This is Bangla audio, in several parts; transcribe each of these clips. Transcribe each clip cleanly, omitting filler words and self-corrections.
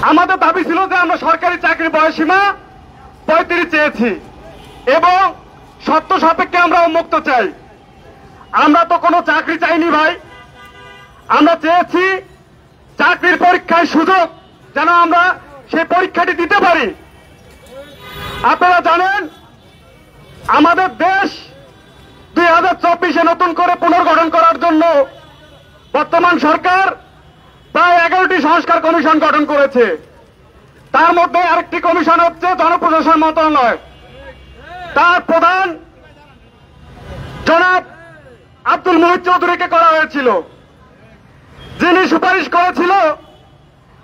আমাদের দাবি ছিল যে আমরা সরকারি চাকরির বয়সীমা 35 চেয়েছি এবং শর্ত সাপেক্ষে আমরা উন্মুক্ত চাই। আমরা তো কোনো চাকরি চাইনি ভাই, আমরা চেয়েছি চাকরির পরীক্ষায় সুযোগ যেন আমরা সেই পরীক্ষাটি দিতে পারি। আপনারা জানেন আমাদের দেশ 2024-এ নতুন করে পুনর্গঠন করার জন্য বর্তমান সরকার প্রায় 11টি সংস্কার কমিশন গঠন করেছে। তার মধ্যে আরেকটি কমিশন হচ্ছে জনপ্রশাসন মন্ত্রণালয়। তার প্রধান জনাব আব্দুল মুহিত চৌধুরীকে করা হয়েছিল, যিনি সুপারিশ করেছিল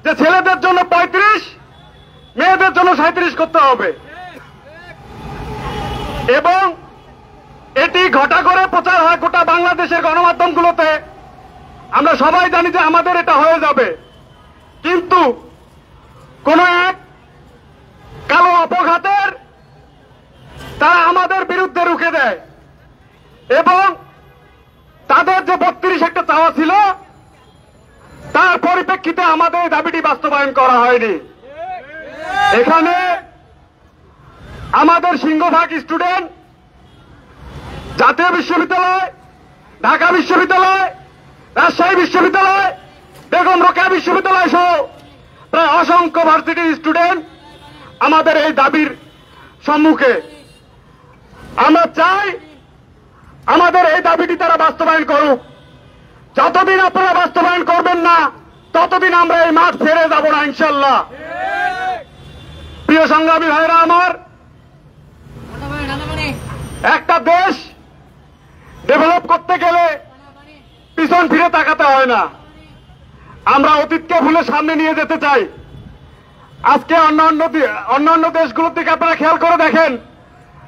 যে ছেলেদের জন্য 35, মেয়েদের জন্য 37 করতে হবে এবং এটি ঘটা করে প্রচার হয় গোটা বাংলাদেশের গণমাধ্যমগুলোতে। আমরা সবাই জানি যে আমাদের এটা হয়ে যাবে, কিন্তু কোন এক কালো অপঘাতের তারা আমাদের বিরুদ্ধে রুখে দেয় এবং তাদের যে 32 একটা চাওয়া ছিল তার পরিপ্রেক্ষিতে আমাদের দাবিটি বাস্তবায়ন করা হয়নি। এখানে আমাদের সিংহভাগ স্টুডেন্ট জাতীয় বিশ্ববিদ্যালয়, ঢাকা বিশ্ববিদ্যালয়, রাজশাহী বিশ্ববিদ্যালয়, বেগম রোকেয়া বিশ্ববিদ্যালয় সহ প্রায় অসংখ্য ভার্সিটির স্টুডেন্ট আমাদের এই দাবির সম্মুখে। আমরা চাই আমাদের এই দাবিটি তারা বাস্তবায়ন করুক। যতদিন আপনারা বাস্তবায়ন করবেন না ততদিন আমরা এই মাঠ ছেড়ে যাব না ইনশাল্লাহ। প্রিয় সংগ্রামী ভাইরা আমার, একটা দেশ ডেভেলপ করতে গেলে পিছন ফিরে তাকাতে হয় না। আমরা অতীতকে ভুলে সামনে নিয়ে যেতে চাই। আজকে অন্যান্য দেশগুলোর দিকে আপনারা খেয়াল করে দেখেন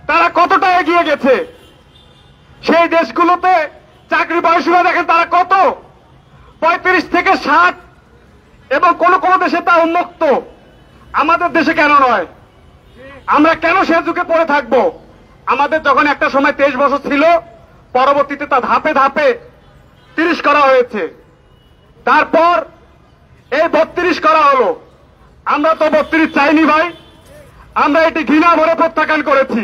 তারা কতটা এগিয়ে গেছে। সেই দেশগুলোতে চাকরি বয়সীরা দেখেন তারা কত 35 থেকে 60 এবং কোন কোন দেশে তা উন্মুক্ত। আমাদের দেশে কেন নয়? আমরা কেন সে যুগে পড়ে থাকবো? আমাদের যখন একটা সময় 23 বছর ছিল, পরবর্তীতে তা ধাপে ধাপে 30 করা হয়েছে, তারপর এই 32 করা হলো। আমরা তো 32 চাইনি ভাই, আমরা এটি ঘৃণা ভরে প্রত্যাখ্যান করেছি।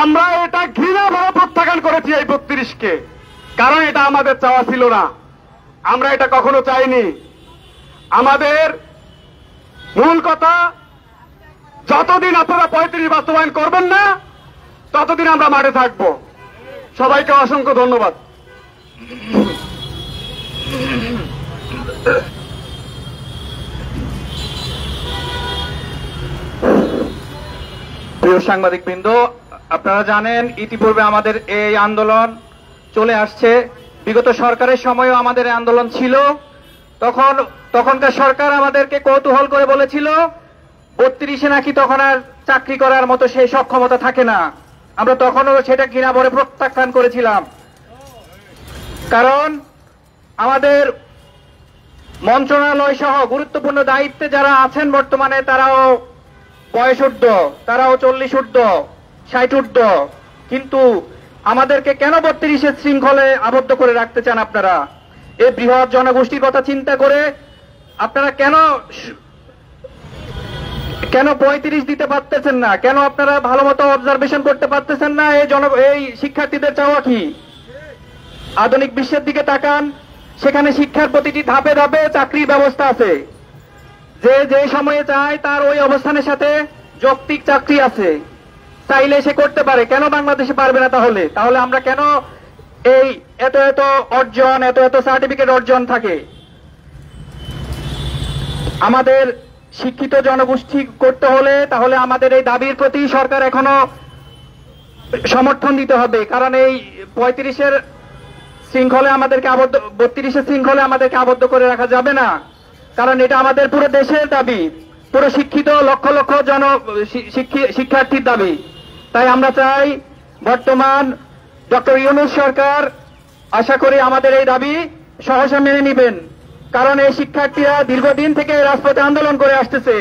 আমরা এটা ঘৃণা ভরে প্রত্যাখ্যান করেছি এই 32-কে, কারণ এটা আমাদের চাওয়া ছিল না, আমরা এটা কখনো চাইনি। আমাদের মূল কথা, যতদিন আপনারা 35 বাস্তবায়ন করবেন না ততদিন আমরা মাঠে থাকবো। সবাইকে অসংখ্য ধন্যবাদ। প্রিয় সাংবাদিকবৃন্দ, আপনারা জানেন ইতিপূর্বে আমাদের এই আন্দোলন চলে আসছে। বিগত সরকারের সময়ও আমাদের এই আন্দোলন ছিল। তখনকার সরকার আমাদেরকে কৌতূহল করে বলেছিল 32-এ নাকি তখন আর চাকরি করার মতো সেই সক্ষমতা থাকে না। আমরা তখনও সেটা ঘৃণা ভরে প্রত্যাখ্যান করেছিলাম, কারণ আমাদের মন্ত্রণালয় সহ গুরুত্বপূর্ণ দায়িত্বে যারা আছেন বর্তমানে তারাও বয়স ঊর্ধ্ব, তারাও 40 ঊর্ধ্ব, 60 ঊর্ধ্ব। কিন্তু আমাদেরকে কেন 32-এর শৃঙ্খলে আবদ্ধ করে রাখতে চান আপনারা? এই বৃহৎ জনগোষ্ঠীর কথা চিন্তা করে আপনারা কেন 35 দিতে পারতেছেন না? কেন আপনারা ভালো মতো অবজারভেশন করতে পারতেছেন না? এই শিক্ষার্থীদের চাওয়া কি? আধুনিক বিশ্বের দিকে তাকান, সেখানে শিক্ষার প্রতিটি ধাপে ধাপে চাকরির ব্যবস্থা আছে। যে সময়ে চায় তার ওই অবস্থানের সাথে যৌক্তিক চাকরি আছে, চাইলে সে করতে পারে। কেন বাংলাদেশে পারবে না? তাহলে আমরা কেন এই এত অর্জন, এত সার্টিফিকেট অর্জন থাকে? আমাদের শিক্ষিত জনগোষ্ঠী করতে হলে তাহলে আমাদের এই দাবির প্রতি সরকার এখনো সমর্থন দিতে হবে, কারণ এই 35-এর শৃঙ্খলে আমাদেরকে 32-এর শৃঙ্খলে আমাদেরকে আবদ্ধ করে রাখা যাবে না, কারণ এটা আমাদের পুরো দেশের দাবি, পুরো শিক্ষিত লক্ষ লক্ষ শিক্ষার্থীর দাবি। তাই আমরা চাই বর্তমান ডক্টর ইউনূস সরকার আশা করি আমাদের এই দাবি সহসা মেনে নেবেন, কারণ এই শিক্ষার্থীরা দীর্ঘদিন থেকে রাজপথে আন্দোলন করে আসতেছে।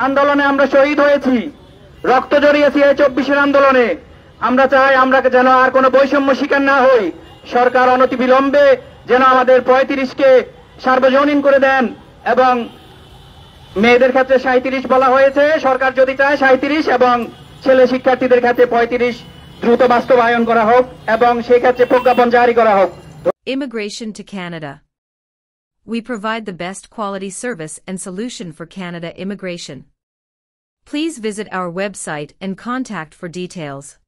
আন্দোলনে আমরা শহীদ হয়েছি, রক্ত জড়িয়েছি এই 24-এর আন্দোলনে। আমরা চাই আমরা যেন আর কোনো বৈষম্য শিকার না হই। সরকার অনতিবিলম্বে যেন আমাদের 35-কে সার্বজনীন করে দেন এবং মেয়েদের ক্ষেত্রে 37 বলা হয়েছে, সরকার যদি চায় 37 এবং ছেলে শিক্ষার্থীদের ক্ষেত্রে 35 দ্রুত বাস্তবায়ন করা হোক এবং সেই ক্ষেত্রে প্রজ্ঞাপন জারি করা হোক। Immigration to Canada. We provide the best quality service and solution for Canada immigration. Please visit our website and contact for details.